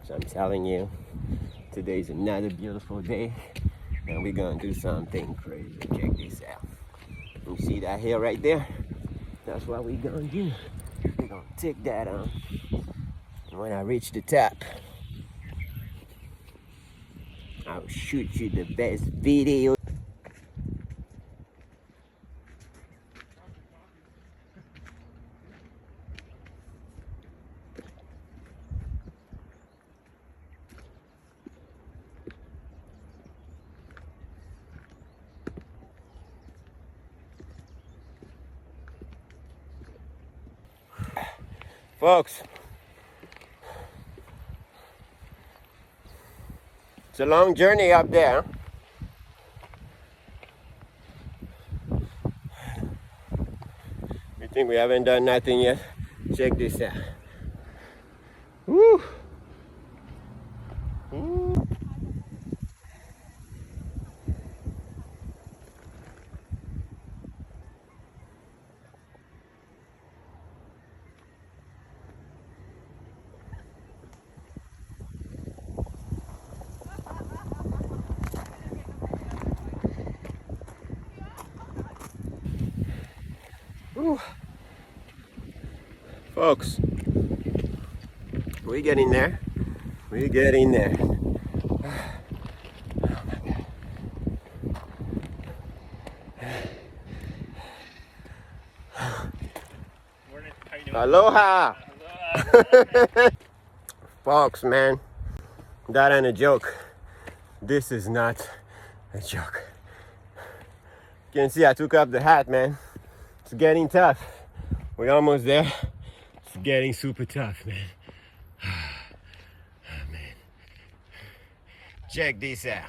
So I'm telling you, today's another beautiful day, and we're gonna do something crazy. Check this out. You see that hill right there? That's what we're gonna do. We're gonna take that on. And when I reach the top, I'll shoot you the best video. Folks, it's a long journey up there. You think we haven't done nothing yet? Check this out. Woo! Woo. Woo. Folks, we're getting there. We're getting there. Aloha! Folks, man, that ain't a joke. This is not a joke. You can see I took off the hat, man. It's getting tough. We're almost there. It's getting super tough, man. Oh, man. Check this out.